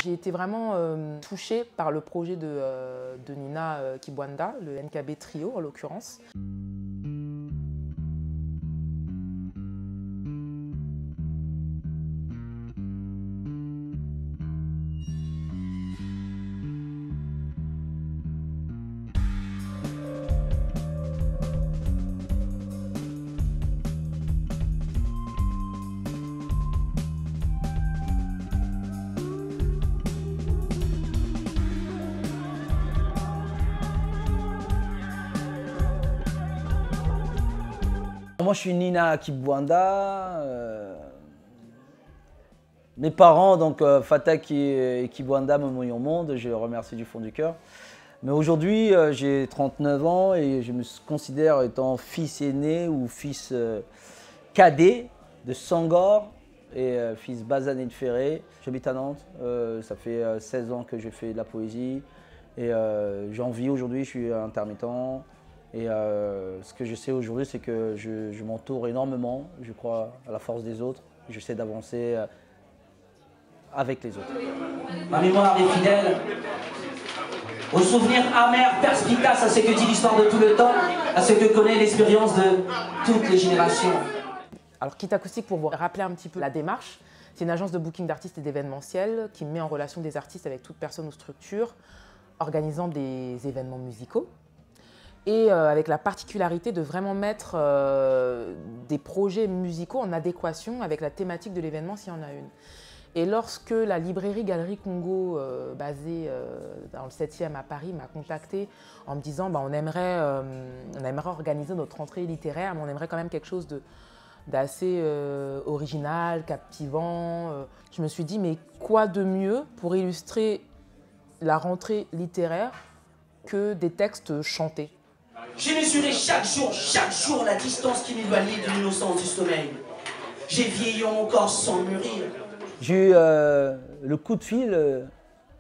J'ai été vraiment touchée par le projet de Nina Kibwanda, le NKB Trio en l'occurrence. Moi, je suis Nina Kibwanda. Mes parents, donc Fatak et Kibwanda, me m'ont mis au monde. Je les remercie du fond du cœur. Mais aujourd'hui, j'ai 39 ans et je me considère étant fils aîné ou fils cadet de Sangor et fils basané de Ferré. J'habite à Nantes. Ça fait 16 ans que je fais de la poésie et j'en vis aujourd'hui. Je suis intermittent. Et ce que je sais aujourd'hui, c'est que je m'entoure énormément. Je crois à la force des autres. J'essaie d'avancer avec les autres. Ma mémoire est fidèle aux souvenirs amers, perspicaces à ce que dit l'histoire de tout le temps, à ce que connaît l'expérience de toutes les générations. Alors Kit Acoustic, pour vous rappeler un petit peu la démarche, c'est une agence de booking d'artistes et d'événementiel qui met en relation des artistes avec toute personne ou structure organisant des événements musicaux. Et avec la particularité de vraiment mettre des projets musicaux en adéquation avec la thématique de l'événement s'il y en a une. Et lorsque la librairie Galerie Congo, basée dans le 7e à Paris, m'a contactée en me disant on aimerait organiser notre rentrée littéraire, mais on aimerait quand même quelque chose d'assez original, captivant. Je me suis dit, mais quoi de mieux pour illustrer la rentrée littéraire que des textes chantés? J'ai mesuré chaque jour la distance qui m'éloignait de l'innocence du sommeil. J'ai vieilli en mon corps sans mûrir. J'ai eu le coup de fil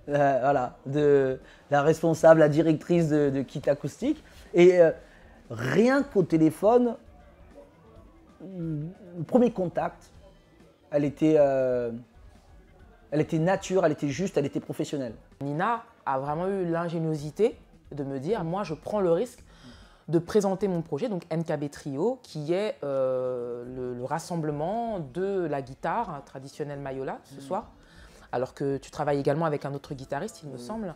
voilà, de la responsable, la directrice de Kit Acoustic. Et rien qu'au téléphone, le premier contact, elle était nature, elle était juste, elle était professionnelle. Nina a vraiment eu l'ingéniosité de me dire, moi je prends le risque de présenter mon projet, donc NKB Trio, qui est le rassemblement de la guitare traditionnelle Mayola ce soir, alors que tu travailles également avec un autre guitariste, il me semble,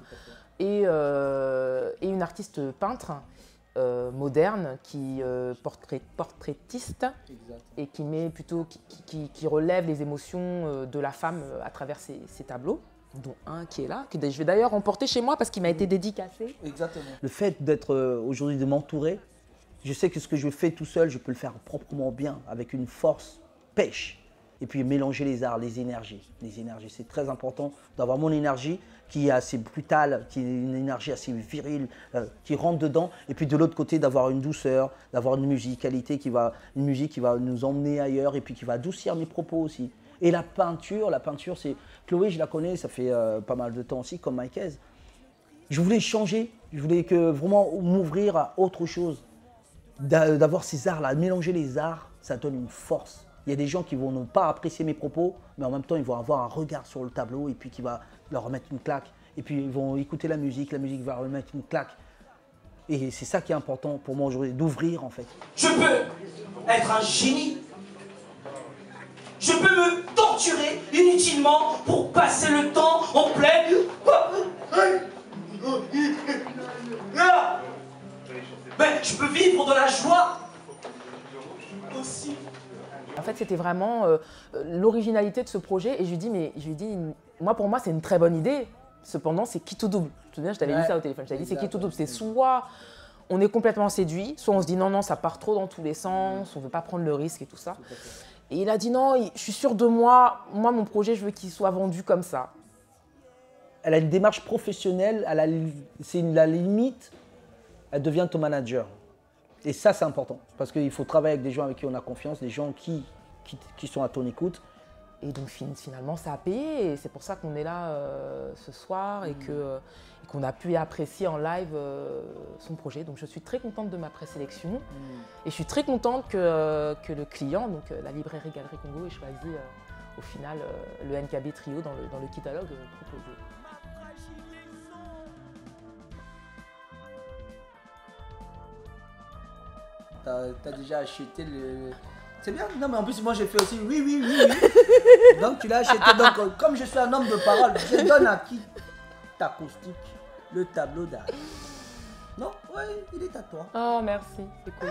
et une artiste peintre moderne, portraitiste, et qui met plutôt, qui relève les émotions de la femme à travers ses tableaux, dont un qui est là, que je vais d'ailleurs emporter chez moi parce qu'il m'a été dédicacé. Exactement. Le fait d'être aujourd'hui, de m'entourer, je sais que ce que je fais tout seul, je peux le faire proprement bien, avec une force, pêche. Et puis mélanger les arts, les énergies. C'est très important d'avoir mon énergie qui est assez brutale, qui est une énergie assez virile, qui rentre dedans. Et puis de l'autre côté, d'avoir une douceur, d'avoir une musicalité une musique qui va nous emmener ailleurs et puis qui va adoucir mes propos aussi. Et la peinture, c'est... Chloé, je la connais, ça fait pas mal de temps aussi, comme Maïkez. Je voulais changer, je voulais vraiment m'ouvrir à autre chose. D'avoir ces arts-là, mélanger les arts, ça donne une force. Il y a des gens qui vont ne pas apprécier mes propos, mais en même temps, ils vont avoir un regard sur le tableau et puis qui va leur remettre une claque. Et puis, ils vont écouter la musique va leur remettre une claque. Et c'est ça qui est important pour moi aujourd'hui, d'ouvrir en fait. Je peux être un génie. Je peux me torturer inutilement pour passer le temps en pleine... Mais je peux vivre de la joie aussi. En fait, c'était vraiment l'originalité de ce projet. Et je lui dis, moi, pour moi, c'est une très bonne idée. Cependant, c'est qui tout double. Tu te souviens, je t'avais dit ça au téléphone. Je t'avais dit, c'est qui tout double. C'est soit on est complètement séduit, soit on se dit non, ça part trop dans tous les sens, on ne veut pas prendre le risque et tout ça. Et il a dit non, je suis sûr de moi. Moi, mon projet, je veux qu'il soit vendu comme ça. Elle a une démarche professionnelle, c'est la limite, elle devient ton manager. Et ça, c'est important, parce qu'il faut travailler avec des gens avec qui on a confiance, des gens qui sont à ton écoute. Et donc finalement, ça a payé. Et c'est pour ça qu'on est là ce soir et qu'on a pu apprécier en live son projet. Donc je suis très contente de ma présélection. Et je suis très contente que le client, donc la librairie Galerie Congo, ait choisi au final le NKB Trio dans le catalogue proposé. T'as déjà acheté le... C'est bien. Non, mais en plus, moi, j'ai fait aussi oui, oui, oui, oui. Donc, tu l'as acheté. Donc, comme je suis un homme de parole, je donne à qui t'acoustique le tableau d'art. Non, ouais, il est à toi. Oh, merci, c'est cool.